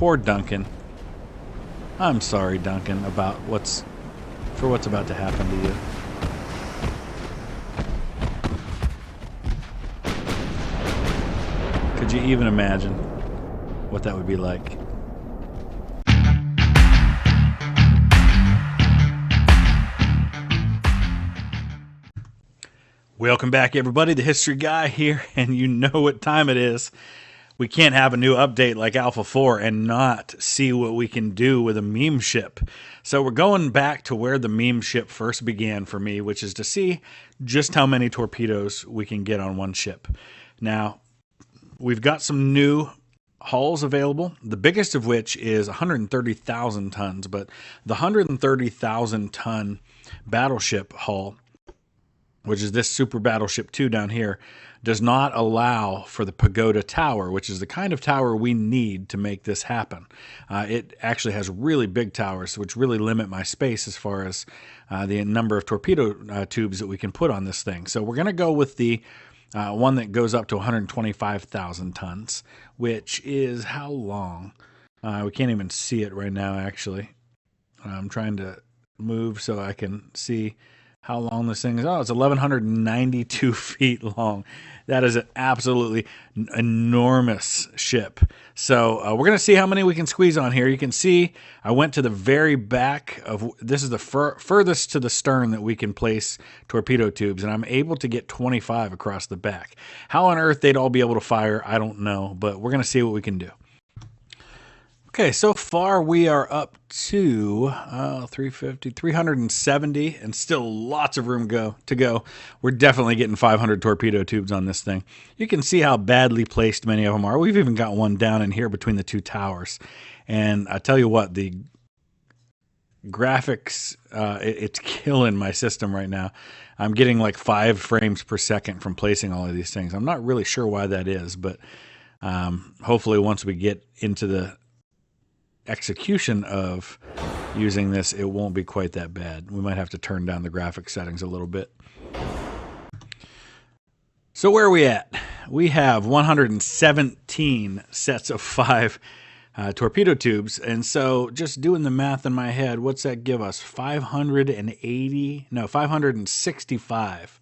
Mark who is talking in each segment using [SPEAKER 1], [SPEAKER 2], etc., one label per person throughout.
[SPEAKER 1] Poor Duncan. I'm sorry, Duncan, about what's about to happen to you. Could you even imagine what that would be like? Welcome back, everybody. The History Guy here, and you know what time it is. We can't have a new update like Alpha 4 and not see what we can do with a meme ship. So we're going back to where the meme ship first began for me, which is to see just how many torpedoes we can get on one ship. Now, we've got some new hulls available, the biggest of which is 130,000 tons, but the 130,000 ton battleship hull, which is this Super Battleship 2 down here, does not allow for the Pagoda Tower, which is the kind of tower we need to make this happen. It actually has really big towers, which really limit my space as far as the number of torpedo tubes that we can put on this thing. So we're going to go with the one that goes up to 125,000 tons, which is how long? We can't even see it right now, actually. I'm trying to move so I can see how long this thing is. Oh, it's 1,192 feet long. That is an absolutely enormous ship. So we're going to see how many we can squeeze on here. You can see I went to the very back of, this is the furthest to the stern that we can place torpedo tubes, and I'm able to get 25 across the back. How on earth they'd all be able to fire, I don't know, but we're going to see what we can do. Okay, so far we are up to 350, 370, and still lots of room to go. We're definitely getting 500 torpedo tubes on this thing. You can see how badly placed many of them are. We've even got one down in here between the two towers. And I tell you what, the graphics, it's killing my system right now. I'm getting like 5 frames per second from placing all of these things. I'm not really sure why that is, but hopefully once we get into the execution of using this, it won't be quite that bad. We might have to turn down the graphic settings a little bit. So where are we at? We have 117 sets of 5 torpedo tubes, and so just doing the math in my head, what's that give us? 565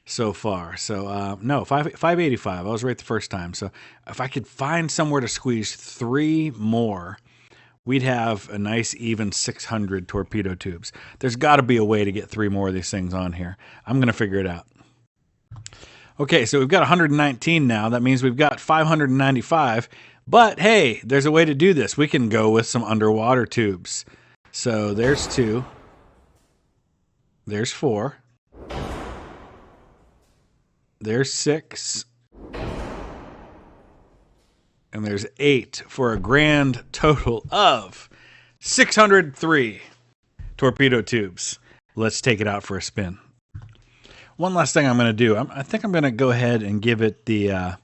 [SPEAKER 1] so far. So no, 585. I was right the first time. So if I could find somewhere to squeeze 3 more, we'd have a nice even 600 torpedo tubes. There's got to be a way to get 3 more of these things on here. I'm going to figure it out. Okay, so we've got 119 now. That means we've got 595. But hey, there's a way to do this. We can go with some underwater tubes. So there's 2. There's 4. There's 6. And there's 8 for a grand total of 603 torpedo tubes. Let's take it out for a spin. One last thing I'm going to do. I think I'm going to go ahead and give it the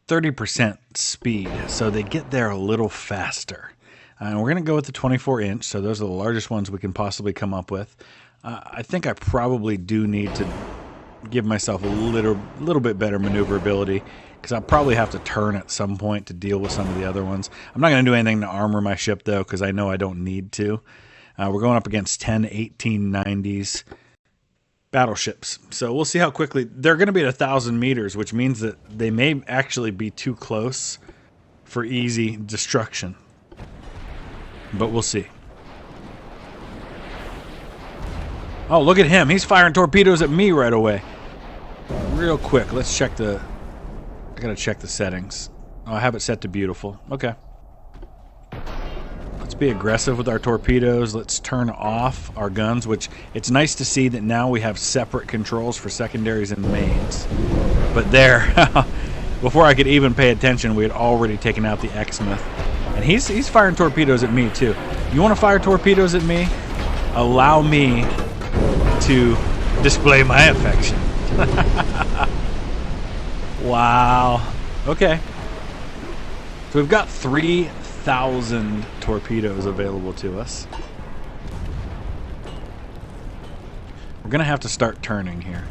[SPEAKER 1] 30% speed so they get there a little faster. And we're going to go with the 24-inch, so those are the largest ones we can possibly come up with. I think I probably do need to give myself a little bit better maneuverability, because I'll probably have to turn at some point to deal with some of the other ones. I'm not going to do anything to armor my ship, though, because I know I don't need to. We're going up against 10 1890s battleships. So we'll see how quickly. They're going to be at 1,000 meters, which means that they may actually be too close for easy destruction. But we'll see. Oh, look at him. He's firing torpedoes at me right away. Real quick, let's check the... I gotta check the settings. Oh, I have it set to beautiful. Okay. Let's be aggressive with our torpedoes. Let's turn off our guns, which it's nice to see that now we have separate controls for secondaries and mains. But there, before I could even pay attention, we had already taken out the Exmouth. And he's firing torpedoes at me, too. You want to fire torpedoes at me? Allow me to display my affection. Wow. Okay. So we've got 3,000 torpedoes available to us. We're going to have to start turning here.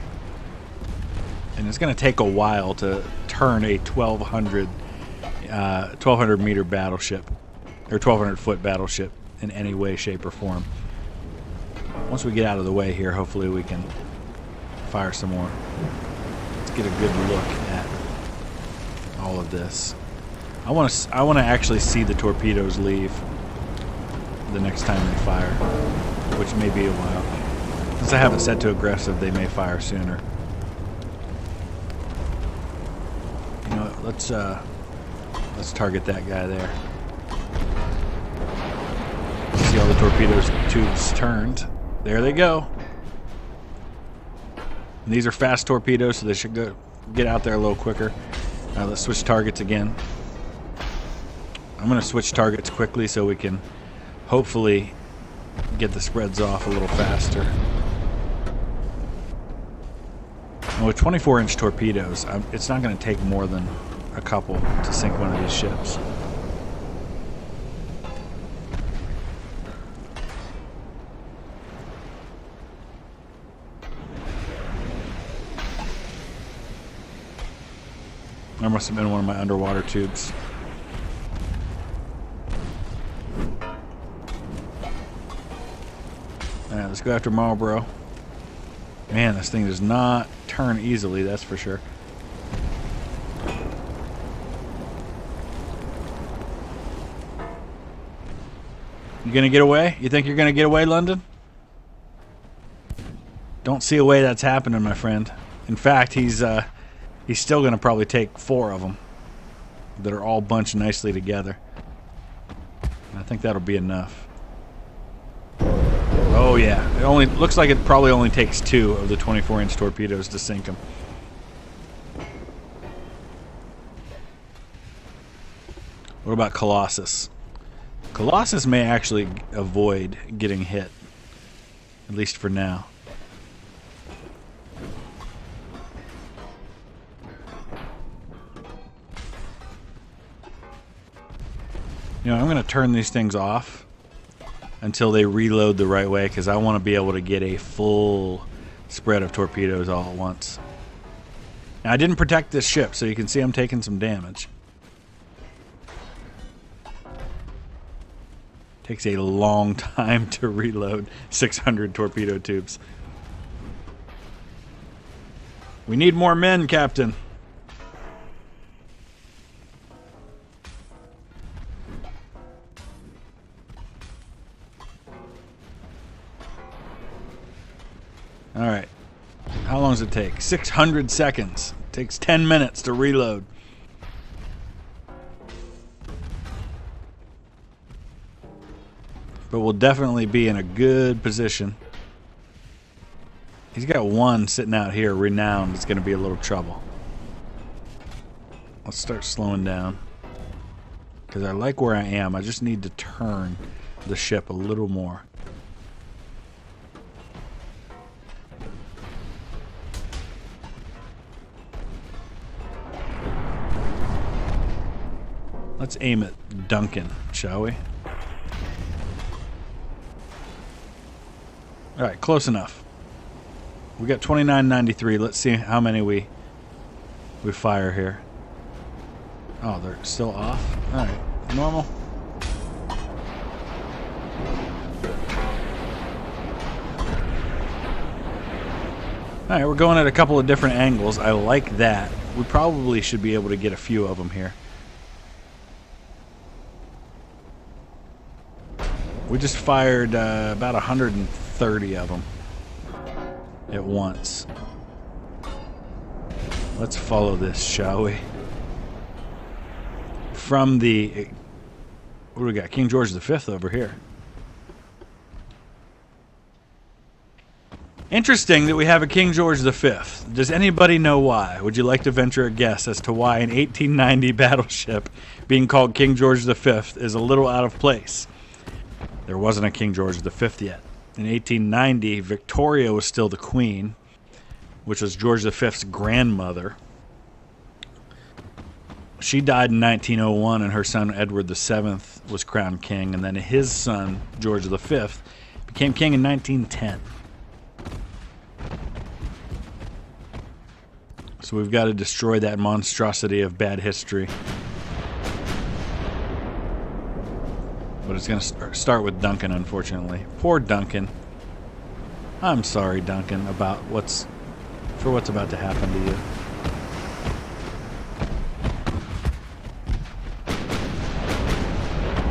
[SPEAKER 1] And it's going to take a while to turn a 1,200 meter battleship. or 1,200-foot battleship in any way, shape, or form. Once we get out of the way here, hopefully we can fire some more. Let's get a good look at all of this. I want to actually see the torpedoes leave the next time they fire, which may be a while. Since I have it set to aggressive, they may fire sooner. You know what, let's target that guy there. See all the torpedoes tubes turned. There they go. And these are fast torpedoes, so they should get out there a little quicker. Let's switch targets again. I'm going to switch targets quickly so we can hopefully get the spreads off a little faster. And with 24-inch torpedoes, it's not going to take more than a couple to sink one of these ships. There must have been one of my underwater tubes. Alright, let's go after Marlboro. Man, this thing does not turn easily, that's for sure. You gonna get away? You think you're gonna get away, London? Don't see a way that's happening, my friend. In fact, he's still going to probably take 4 of them that are all bunched nicely together. And I think that'll be enough. Oh yeah, it only looks like it probably only takes 2 of the 24-inch torpedoes to sink them. What about Colossus? Colossus may actually avoid getting hit, at least for now. You know, I'm going to turn these things off until they reload the right way, because I want to be able to get a full spread of torpedoes all at once. Now, I didn't protect this ship, so you can see I'm taking some damage. Takes a long time to reload 600 torpedo tubes. We need more men, Captain. Alright. How long does it take? 600 seconds. It takes 10 minutes to reload. But we'll definitely be in a good position. He's got one sitting out here, renowned. It's going to be a little trouble. Let's start slowing down, because I like where I am. I just need to turn the ship a little more. Let's aim at Duncan, shall we? Alright, close enough. We got 2993. Let's see how many we fire here. Oh, they're still off? Alright, normal. Alright, we're going at a couple of different angles. I like that. We probably should be able to get a few of them here. We just fired about 130 of them at once. Let's follow this, shall we? From the... What do we got? King George V over here. Interesting that we have a King George V. Does anybody know why? Would you like to venture a guess as to why an 1890 battleship being called King George V is a little out of place? There wasn't a King George V yet. In 1890, Victoria was still the queen, which was George V's grandmother. She died in 1901, and her son Edward VII was crowned king, and then his son, George V, became king in 1910. So we've got to destroy that monstrosity of bad history. But it's going to start with Duncan, unfortunately. Poor Duncan. I'm sorry, Duncan, about what's about to happen to you.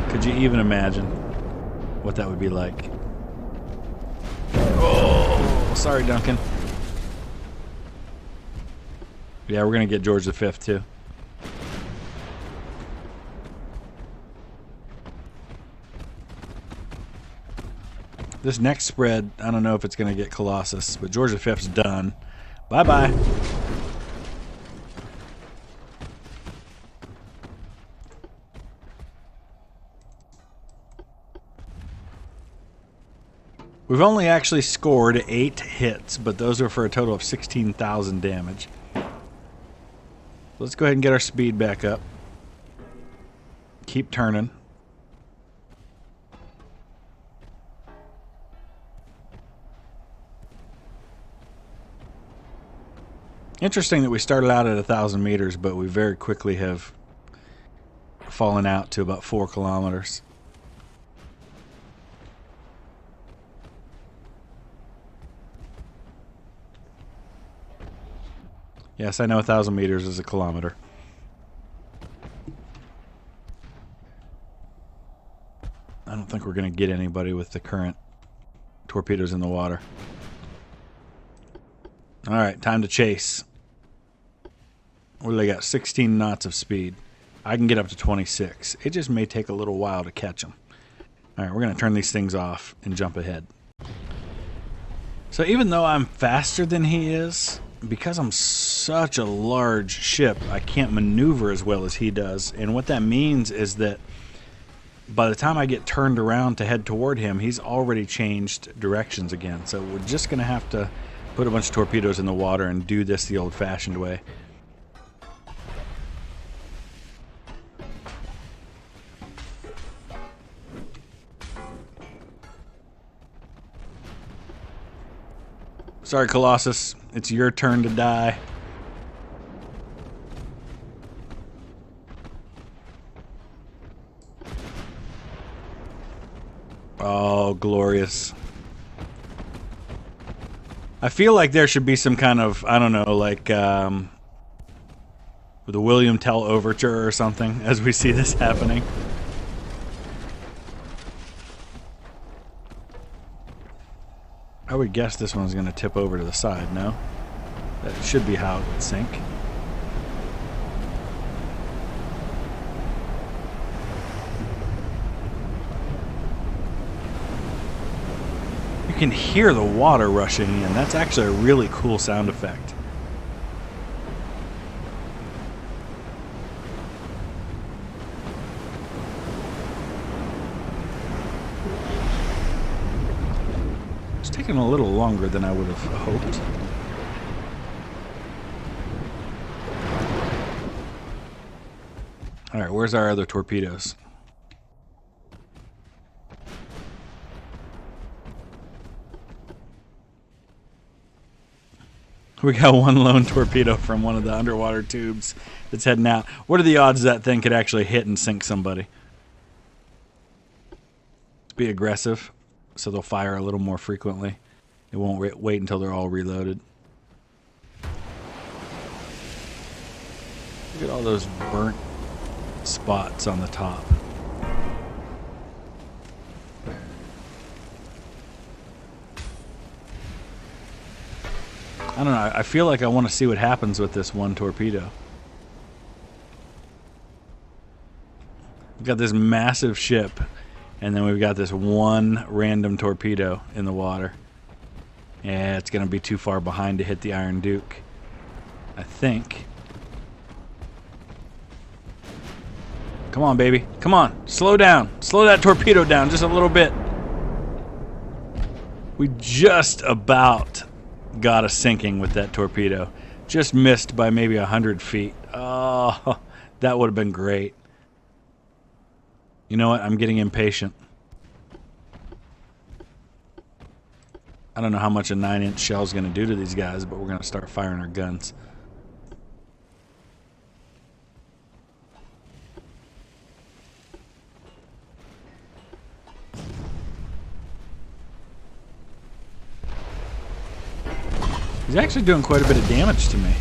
[SPEAKER 1] Could you even imagine what that would be like? Oh, sorry, Duncan. Yeah, we're going to get George V, too. This next spread, I don't know if it's going to get Colossus, but George V's done. Bye-bye. We've only actually scored 8 hits, but those are for a total of 16,000 damage. Let's go ahead and get our speed back up. Keep turning. Interesting that we started out at 1,000 meters, but we very quickly have fallen out to about 4 kilometers. Yes, I know 1,000 meters is a kilometer. I don't think we're going to get anybody with the current torpedoes in the water. Alright, time to chase. What do they got? 16 knots of speed. I can get up to 26. It just may take a little while to catch them. Alright, we're going to turn these things off and jump ahead. So even though I'm faster than he is, because I'm such a large ship, I can't maneuver as well as he does. And what that means is that by the time I get turned around to head toward him, he's already changed directions again. So we're just going to have to put a bunch of torpedoes in the water and do this the old-fashioned way. Sorry, Colossus. It's your turn to die. Oh, glorious. I feel like there should be some kind of, I don't know, like the William Tell Overture or something as we see this happening. I would guess this one's going to tip over to the side, no? That should be how it would sink. You can hear the water rushing in. That's actually a really cool sound effect. It's taking a little longer than I would have hoped. Alright, where's our other torpedoes? We got one lone torpedo from one of the underwater tubes that's heading out. What are the odds that thing could actually hit and sink somebody? Let's be aggressive, so they'll fire a little more frequently. It won't wait until they're all reloaded. Look at all those burnt spots on the top. I don't know, I feel like I want to see what happens with this one torpedo. We've got this massive ship, and then we've got this one random torpedo in the water. Yeah, it's going to be too far behind to hit the Iron Duke, I think. Come on, baby. Come on. Slow down. Slow that torpedo down just a little bit. We just about got a sinking with that torpedo. Just missed by maybe 100 feet. Oh, that would have been great. You know what? I'm getting impatient. I don't know how much a 9-inch shell is going to do to these guys, but we're going to start firing our guns. actually doing quite a bit of damage to me.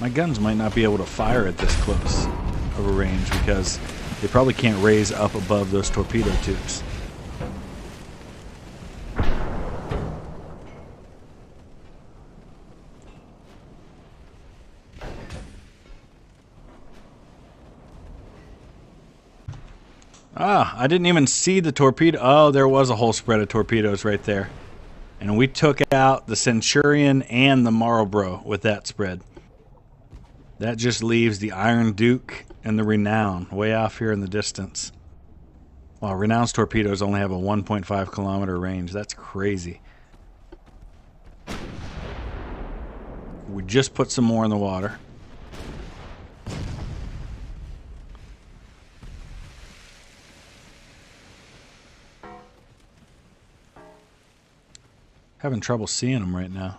[SPEAKER 1] My guns might not be able to fire at this close of a range because they probably can't raise up above those torpedo tubes. Ah, I didn't even see the torpedo. Oh, there was a whole spread of torpedoes right there. And we took out the Centurion and the Marlborough with that spread. That just leaves the Iron Duke and the Renown way off here in the distance. Wow, Renown's torpedoes only have a 1.5 kilometer range. That's crazy. We just put some more in the water. Having trouble seeing them right now.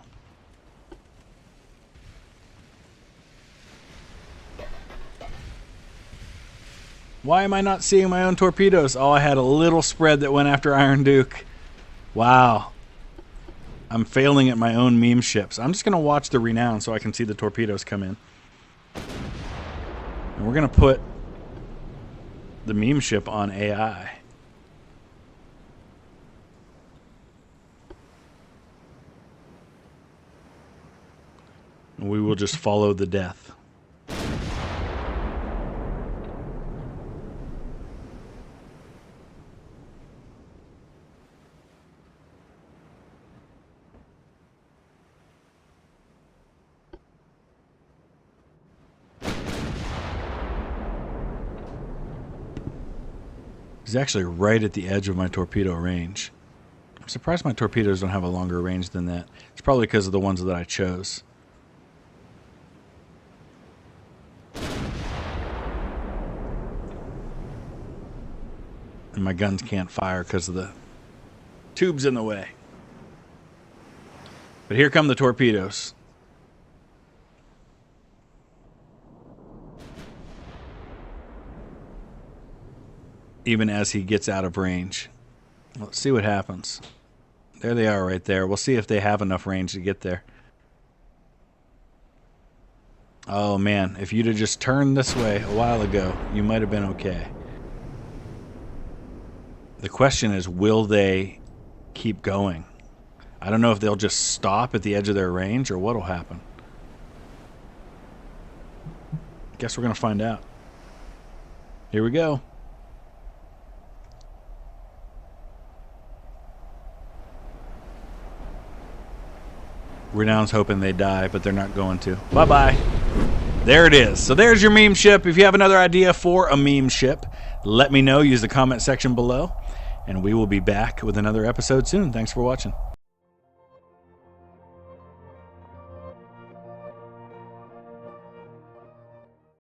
[SPEAKER 1] Why am I not seeing my own torpedoes? Oh, I had a little spread that went after Iron Duke. Wow. I'm failing at my own meme ships. I'm just going to watch the Renown so I can see the torpedoes come in. And we're going to put the meme ship on AI. And we will just follow the death. He's actually right at the edge of my torpedo range. I'm surprised my torpedoes don't have a longer range than that. It's probably because of the ones that I chose. And my guns can't fire because of the tubes in the way. But here come the torpedoes. Even as he gets out of range. Let's see what happens. There they are right there. We'll see if they have enough range to get there. Oh man, if you'd have just turned this way a while ago, you might have been okay. The question is, will they keep going? I don't know if they'll just stop at the edge of their range or what'll happen. Guess we're gonna find out. Here we go. Renown's hoping they die, but they're not going to. Bye-bye. There it is. So there's your meme ship. If you have another idea for a meme ship, let me know. Use the comment section below. And we will be back with another episode soon. Thanks for watching.